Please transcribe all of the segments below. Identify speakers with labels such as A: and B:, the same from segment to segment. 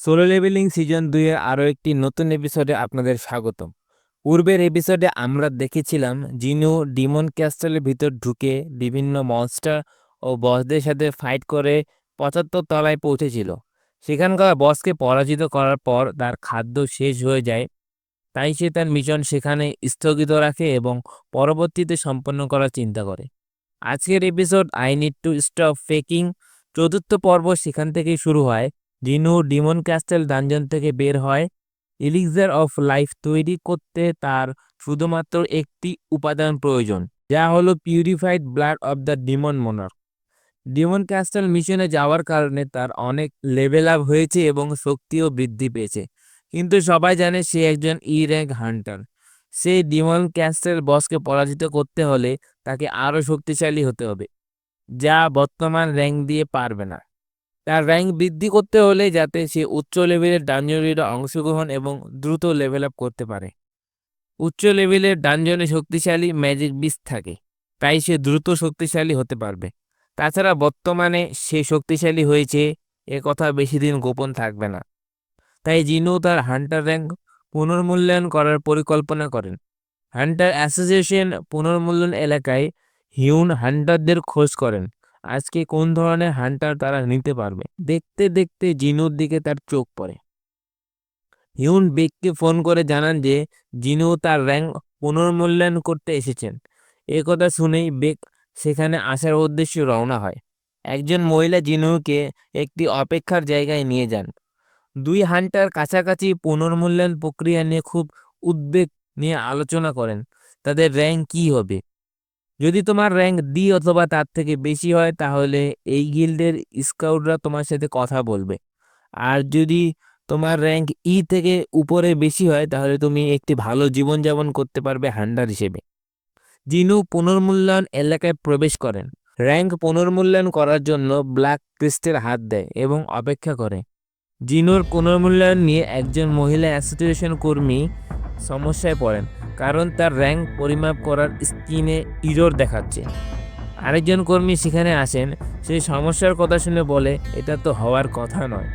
A: Solo leveling season 2 এর আরও একটি নতুন এপিসোডে আপনাদের স্বাগতম। পূর্বের এপিসোডে আমরা দেখেছিলাম জিনু ডিমন ক্যাস্টেলের ভিতর ঢুকে বিভিন্ন মনস্টার ও বসদের সাথে ফাইট করে 75 তলায় পৌঁছেছিল। সেখানকার বসকে পরাজিত করার পর তার খাদ্য শেষ হয়ে যায়, তাই সে তার মিশন সেখানে স্থগিত রাখে এবং পরবর্তীতে সম্পন্ন করার চিন্তা করে। আজকের episode I need to stop faking চতুর্থ পর্ব সেখান থেকেই শুরু হয়। জিনু ডিমন ক্যাস্টেল ডানজন থেকে বের হয়। এলিক্সার অফ লাইফ তৈরি করতে তার শুধুমাত্র একটি উপাদান প্রয়োজন, যা হলো purified blood of the Demon Monarch. Demon castle মিশনে যাওয়ার কারণে তার অনেক লেভেল আপ হয়েছে এবং শক্তিও বৃদ্ধি পেয়েছে, কিন্তু সবাই জানে সে একজন ই র্যাঙ্ক হান্টার। সেই ডিমন ক্যাস্টেল বসকে পরাজিত করতে হলে তাকে আরও শক্তিশালী হতে হবে, যা বর্তমান র্যাঙ্ক দিয়ে পারবে না। তার র্যাঙ্ক বৃদ্ধি করতে হলে যাতে সে উচ্চ লেভেলের ডানজনে অংশগ্রহণ এবং দ্রুত লেভেল আপ করতে পারে। উচ্চ লেভেলের ডানজনে শক্তিশালী ম্যাজিক বিস্ট থাকে, তাই সে দ্রুত শক্তিশালী হতে পারবে। তাছাড়া বর্তমানে সে শক্তিশালী হয়েছে এ কথা বেশি দিন গোপন থাকবে না। তাই জিনু তার হান্টার র্যাঙ্ক পুনর্মূল্যায়ন করার পরিকল্পনা করেন। হান্টার অ্যাসোসিয়েশন পুনর্মূল্যায়ন এলাকায় হিউন হান্টারদের খোঁজ করেন। আজকে কোন ধরনের হান্টার তারা নিতে পারবে। দেখতে দেখতে জিনুর দিকে তার চোখ পড়ে। হিউন বেককে ফোন করে জানান যে জিনু তার র্যাঙ্ক পুনর্মূল্যায়ন করতে এসেছেন। এ কথা শুনেই বেক সেখানে আসার উদ্দেশ্যে রওনা হয়। একজন মহিলা জিনুকে একটি অপেক্ষার জায়গায় নিয়ে যান। দুই হান্টার কাছাকাছি পুনর্মূল্যায়ন প্রক্রিয়া নিয়ে খুব উদ্বেগ নিয়ে আলোচনা করেন। তাদের র্যাঙ্ক কী হবে? যদি তোমার র্যাঙ্ক ডি অথবা তার থেকে বেশি হয় তাহলে এই গিল্ডের স্কাউটরা তোমার সাথে কথা বলবে, আর যদি তোমার র্যাঙ্ক ই থেকে উপরে বেশি হয় তাহলে তুমি একটি ভালো জীবনযাপন করতে পারবে হান্টার হিসেবে। জিনু পুনর্মূল্যায়ন এলাকায় প্রবেশ করেন। র্যাঙ্ক পুনর্মূল্যায়ন করার জন্য ব্ল্যাক ক্রিস্টেল হাত দেয় এবং অপেক্ষা করে। জিনুর পুনর্মূল্যায়ন নিয়ে একজন মহিলা অ্যাসোসিয়েশন কর্মী সমস্যায় পড়েন, কারণ তার র্যাঙ্ক পরিমাপ করার স্ক্রিনে ইরর দেখাচ্ছে। আরেকজন কর্মী সেখানে আসেন। সে সমস্যার কথা শুনে বলে, এটা তো হওয়ার কথা নয়।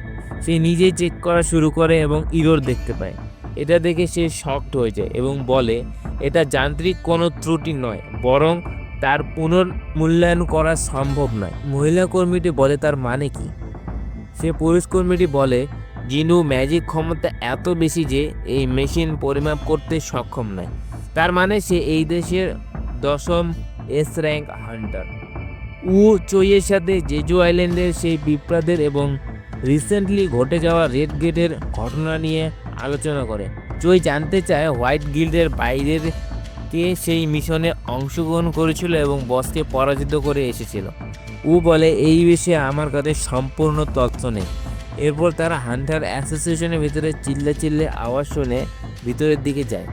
A: সে নিজেই চেক করা শুরু করে এবং ইরর দেখতে পায়। এটা দেখে সে শকড হয়ে যায় এবং বলে এটা যান্ত্রিক কোনো ত্রুটি নয়, বরং তার পুনর্মূল্যায়ন করা সম্ভব নয়। মহিলা কর্মীটি বলে তার মানে কি? সে পুরুষ কর্মীটি বলে জিনু ম্যাজিক ক্ষমতা এত বেশি যে এই মেশিন পরিমাপ করতে সক্ষম নয়। তার মানে সে এই দেশের 10ম এস র্যাঙ্ক হান্টার। উ চইয়ের সাথে জেজু আইল্যান্ডের সেই বিপ্লবের এবং রিসেন্টলি ঘটে যাওয়া রেড গেটের ঘটনা নিয়ে আলোচনা করে। চই জানতে চায় হোয়াইট গিল্ডের বাইরের কে সেই মিশনে অংশগ্রহণ করেছিল এবং বসকে পরাজিত করে এসেছিল। উ বলে এই বিষয়ে আমার কাছে সম্পূর্ণ তথ্য নেই। এরপর তারা হান্টার অ্যাসোসিয়েশনের ভিতরে চিল্লে আওয়াজ শুনে ভিতরের দিকে যায়।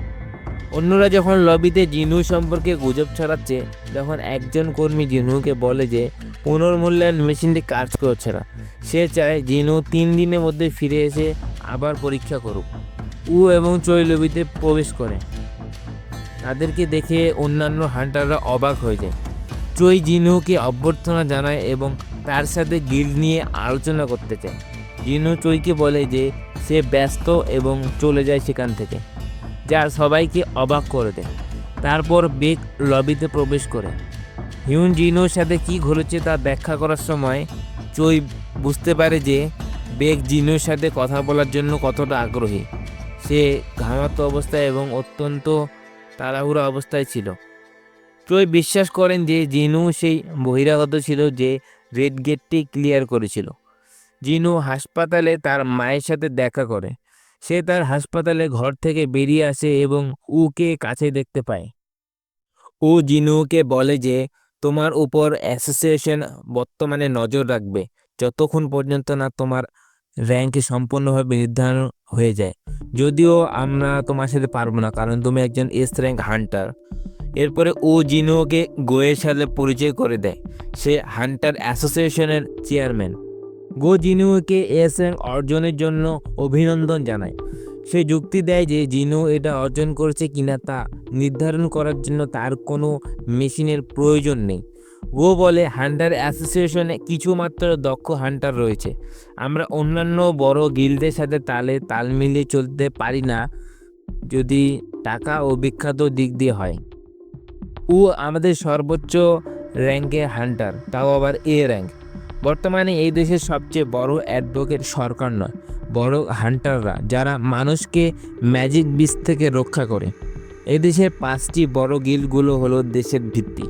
A: অন্যরা যখন লবিতে জিনু সম্পর্কে গুজব ছড়াচ্ছে, তখন একজন কর্মী জিনুকে বলে যে পুনর্মূল্যায়ন মেশিনটি কাজ করছে না। সে চায় জিনু 3 দিনের মধ্যে ফিরে এসে আবার পরীক্ষা করুক। উ এবং চই লবিতে প্রবেশ করে। তাদেরকে দেখে অন্যান্য হান্টাররা অবাক হয়ে যায়। চই জিনুকে অভ্যর্থনা জানায় এবং তার সাথে গিল্ড নিয়ে আলোচনা করতে চায়। জিনু চইকে বলে যে সে ব্যস্ত এবং চলে যায় সেখান থেকে, যা সবাইকে অবাক করে দেয়। তারপর বেক লবিতে প্রবেশ করে। হিউন জিনুর সাথে কী ঘটেছে তা ব্যাখ্যা করার সময় চই বুঝতে পারে যে বেক জিনুর সাথে কথা বলার জন্য কতটা আগ্রহী। সে ঘামাতো অবস্থায় এবং অত্যন্ত তাড়াহুড়ো অবস্থায় ছিল। চই বিশ্বাস করেন যে জিনু সেই বহিরাগত ছিল যে রেড গেটটি ক্লিয়ার করেছিল। জিনু হাসপাতালে তার মায়ের সাথে দেখা করে। সে তার হাসপাতালে ঘর থেকে বেরিয়ে আসে এবং উকে কাছে দেখতে পায়। ও জিনুকে বলে যে তোমার উপর অ্যাসোসিয়েশন বর্তমানে নজর রাখবে যতক্ষণ পর্যন্ত না তোমার র্যাঙ্ক সম্পূর্ণভাবে নির্ধারণ হয়ে যায়। যদিও আমরা তোমার সাথে পারবো না, কারণ তুমি একজন এস র্যাঙ্ক হান্টার। এরপরে ও জিনুকে গোয়ের সাথে পরিচয় করে দেয়। সে হান্টার অ্যাসোসিয়েশনের চেয়ারম্যান। গো জিনুকে এস র্যাঙ্ক অর্জনের জন্য অভিনন্দন জানায়। সে যুক্তি দেয় যে জিনু এটা অর্জন করেছে কিনা তা নির্ধারণ করার জন্য তার কোনো মেশিনের প্রয়োজন নেই, গো বলে, হান্টার অ্যাসোসিয়েশনে কিছু মাত্র দক্ষ হান্টার রয়েছে। আমরা অন্যান্য বড় গিল্ডের সাথে তাল মিলিয়ে চলতে পারি না যদি টাকা ও বিখ্যাত দিক দিয়ে হয়। ও আমাদের সর্বোচ্চ র্যাঙ্কে হান্টার, তাও আবার র্যাঙ্ক। বর্তমানে এই দেশের সবচেয়ে বড় অ্যাডভোকেট সরকার নয়, বড় হান্টাররা, যারা মানুষকে ম্যাজিক বিস্ট থেকে রক্ষা করে। এই দেশের 5টি বড় গিল্ডগুলো হলো দেশের ভিত্তি।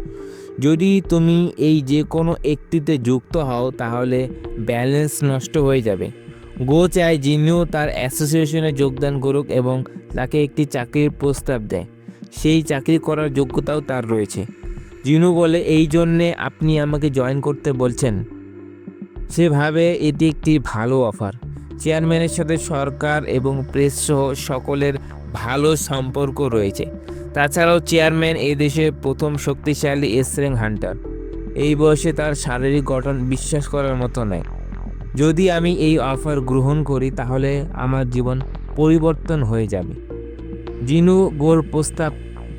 A: যদি তুমি এই যে কোনো একটিতে যুক্ত হও তাহলে ব্যালেন্স নষ্ট হয়ে যাবে। গো চায় জিনিও তার অ্যাসোসিয়েশনে যোগদান করুক এবং তাকে একটি চাকরির প্রস্তাব দেয়। সেই চাকরি করার যোগ্যতাও তার রয়েছে। জিনু বলে, এই জন্যে আপনি আমাকে জয়েন করতে বলছেন? সে ভাবে এটি একটি ভালো অফার। চেয়ারম্যানের সাথে সরকার এবং প্রেস সহ সকলের ভালো সম্পর্ক রয়েছে। তাছাড়াও চেয়ারম্যান এই দেশের প্রথম শক্তিশালী র্যাঙ্ক হান্টার। এই বয়সে তার শারীরিক গঠন বিশ্বাস করার মতো নয়। যদি আমি এই অফার গ্রহণ করি তাহলে আমার জীবন পরিবর্তন হয়ে যাবে। জিনু গোর প্রস্তাব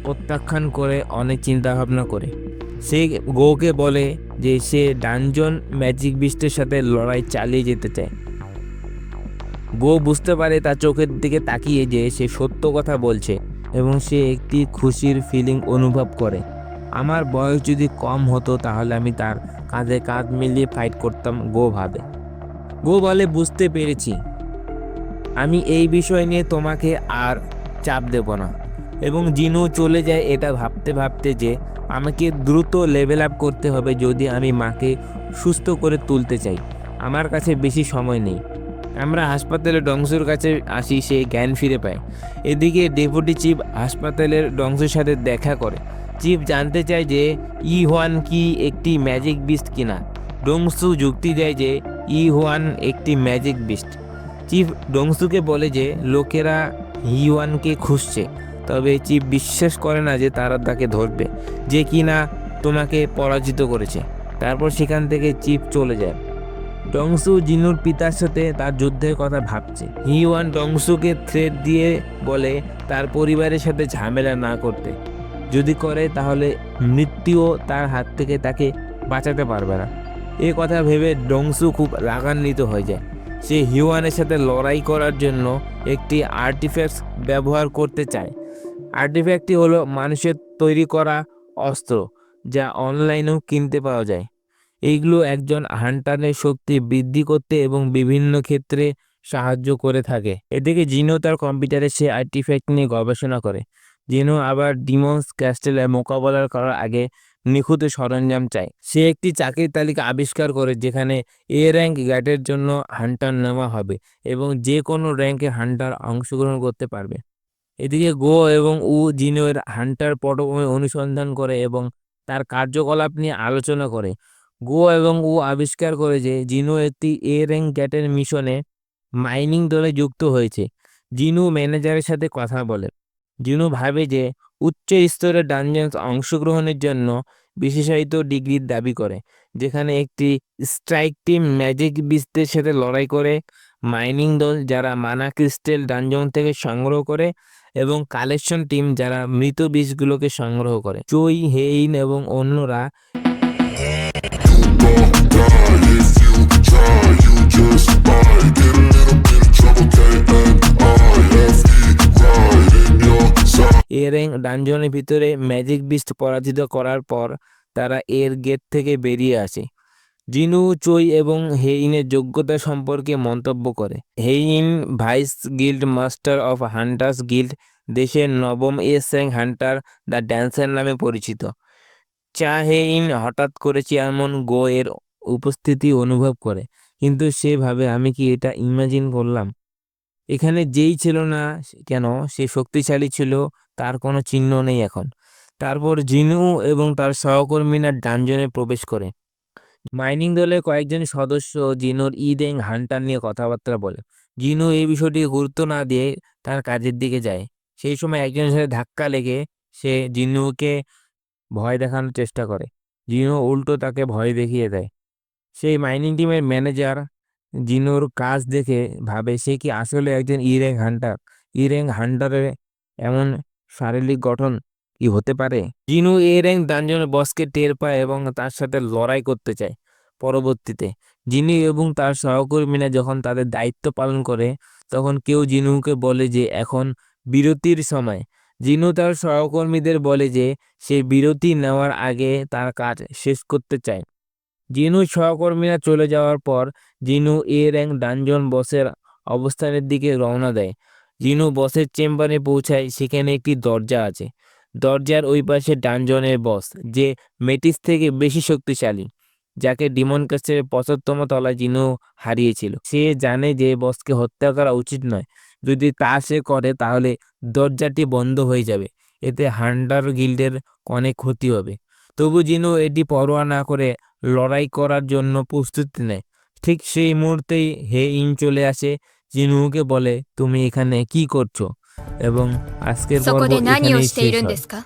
A: প্রত্যাখ্যান করে অনেক চিন্তাভাবনা করে। সে গোকে বলে যে সে ডানজন ম্যাজিক বিস্টের সাথে লড়াই চালিয়ে যেতে চায়। গো বুঝতে পারে তার চোখের দিকে তাকিয়ে যে সে সত্য কথা বলছে এবং সে একটি খুশির ফিলিং অনুভব করে। আমার বয়স যদি কম হতো তাহলে আমি তার কাঁধে কাঁধ মিলিয়ে ফাইট করতাম, গো ভাবে। গো বলে, বুঝতে পেরেছি, আমি এই বিষয় নিয়ে তোমাকে আর চাপ দেব না। এবং জিনু চলে যায় এটা ভাবতে ভাবতে যে আমাকে দ্রুত লেভেল আপ করতে হবে যদি আমি মাকে সুস্থ করে তুলতে চাই। আমার কাছে বেশি সময় নেই। আমরা হাসপাতালে ডংসুর কাছে আসি, সে জ্ঞান ফিরে পায়। এদিকে ডেপুটি চিফ হাসপাতালের ডংসুর সাথে দেখা করে। চিফ জানতে চায় যে ইহুয়ান কি একটি ম্যাজিক বিস্ট কিনা। ডংসু যুক্তি দেয় যে ইহুয়ান একটি ম্যাজিক বিস্ট। চিফ ডংসুকে বলে যে লোকেরা ইহুয়ানকে খুঁজছে, তবে চিফ বিশ্বাস করে না যে তারা তাকে ধরবে, যে কিনা তোমাকে পরাজিত করেছে। তারপর সেখান থেকে চিফ চলে যায়। ডংসু জিনুর পিতার সাথে তার যুদ্ধের কথা ভাবছে। হিওয়ান ডংসুকে থ্রেট দিয়ে বলে তার পরিবারের সাথে ঝামেলা না করতে। যদি করে তাহলে মৃত্যুও তার হাত থেকে তাকে বাঁচাতে পারবে না। এ কথা ভেবে ডংসু খুব রাগান্বিত হয়ে যায়। সে হিওয়ানের সাথে লড়াই করার জন্য একটি আর্টিফ্যাক্ট ব্যবহার করতে চায়। আর্টিফ্যাক্টটি হলো মানুষের তৈরি করা অস্ত্র, যা অনলাইনেও কিনতে পাওয়া যায়। এইগুলো একজন হান্টারের শক্তি বৃদ্ধি করতে এবং বিভিন্ন ক্ষেত্রে সাহায্য করে থাকে। এদিকে জিনো তার কম্পিউটারে সে আর্টিফ্যাক্ট নিয়ে গবেষণা করে। জিনো আবার ডিমন্স ক্যাস্টেলে মোকাবেলা করার আগে নিখুঁত সরঞ্জাম চায়। সে একটি চাকরির তালিকা আবিষ্কার করে যেখানে র্যাঙ্ক গ্যাটের জন্য হান্টার নেওয়া হবে এবং যে কোনো র্যাঙ্কে হান্টার অংশগ্রহণ করতে পারবে। এদিকে গো এবং জিনোর হান্টার পটভূমি অনুসন্ধান করে এবং তার কার্যকলাপ নিয়ে আলোচনা করে। গো এবং আবিষ্কার করে যে জিনু একটি র্যাঙ্ক গ্যাটের মিশনে মাইনিং দলে যুক্ত হয়েছে। জিনু ম্যানেজারের সাথে কথা বলে। জিনু ভাবে যে উচ্চ স্তরের ডানজেন্স অংশগ্রহণের জন্য বিশেষায়িত ডিগ্রির দাবি করে, যেখানে একটি স্ট্রাইক টিম ম্যাজিক বিস্টদের সাথে লড়াই করে, মাইনিং দল যারা মানা ক্রিস্টাল ডানজন থেকে সংগ্রহ করে, এবং কালেকশন টিম যারা মৃত বীজগুলোকে সংগ্রহ করে। চই, হেইন এবং অন্যরা র্যাঙ্ক ডানজনের ভিতরে ম্যাজিক বিস্ট পরাজিত করার পর তারা গেট থেকে বেরিয়ে আসে। জিনু, চই এবং হেইনের যোগ্যতা সম্পর্কে মন্তব্য করে। Hein vice guild master of hunters guild, দেশের নবম র্যাঙ্ক হান্টার দ্য ড্যান্সার নামে পরিচিত। হেইন হঠাৎ করে চেয়ারম্যান গো এর উপস্থিতি অনুভব করে, কিন্তু সে ভাবে আমি কি এটা ইমাজিন করলাম? এখানে যেই ছিল না কেন সে শক্তিশালী ছিল, তার কোনো চিহ্ন নেই এখন। তারপর জিনু এবং তার সহকর্মীরা ডানজনে প্রবেশ করে। মাইনিং দলের কয়েকজন সদস্য জিনুর র্যাঙ্ক হান্টার নিয়ে কথাবার্তা বলে। জিনু এই বিষয়টি গুরুত্ব না দিয়ে তার কাজের দিকে যায়। সেই সময় একজনের সাথে ধাক্কা লেগে সে জিনুকে ভয় দেখানোর চেষ্টা করে। জিনু উল্টো তাকে ভয় দেখিয়ে দেয়। সেই মাইনিং টিমের ম্যানেজার জিনুর কাজ দেখে ভাবে সে কি আসলে একজন র্যাঙ্ক হান্টার। র্যাঙ্ক হান্টারের এমন শারীরিক গঠন কি হতে পারে? জিনু এ র্যাঙ্ক ডানজনের বসকে টের পায় এবং তার সাথে লড়াই করতে চায়। পরবর্তীতে জিনু এবং তার সহকর্মীরা যখন তাদের দায়িত্ব পালন করে তখন কেউ জিনুকে বলে যে এখন বিরতির সময়। জিনু তার সহকর্মীদের বলে যে সে বিরতি নেওয়ার আগে তার কাজ শেষ করতে চায়। জিনুর সহকর্মীরা চলে যাওয়ার পর জিনু এ র্যাঙ্ক ডানজন বসের অবস্থানের দিকে রওনা দেয়। জিনু বসের চেম্বারে পৌঁছায়, সেখানে একটি দরজা আছে। দরজার ওই পাশে ডানজনের বস, যে মেটিস থেকে বেশি শক্তিশালী, যাকে ডিমন ক্যাসেলের 75তম তলায় জিনু হারিয়েছিল। সে জানে যে বসকে হত্যা করা উচিত নয়। যদি তা সে করে তাহলে দরজাটি বন্ধ হয়ে যাবে, এতে হান্টার গিল্ডের অনেক ক্ষতি হবে। তবু জিনু এটি পরোয়া না করে লড়াই করার জন্য প্রস্তুতি নেয়। ঠিক সেই মুহূর্তেই হে ইন চলে আসে, জিনুকে বলে তুমি এখানে কি করছো, এবং আজকের
B: そこ
A: পর্ব
B: で何を
A: এখানেই
B: してい
A: শেষ
B: るんで
A: হয়।
B: すか？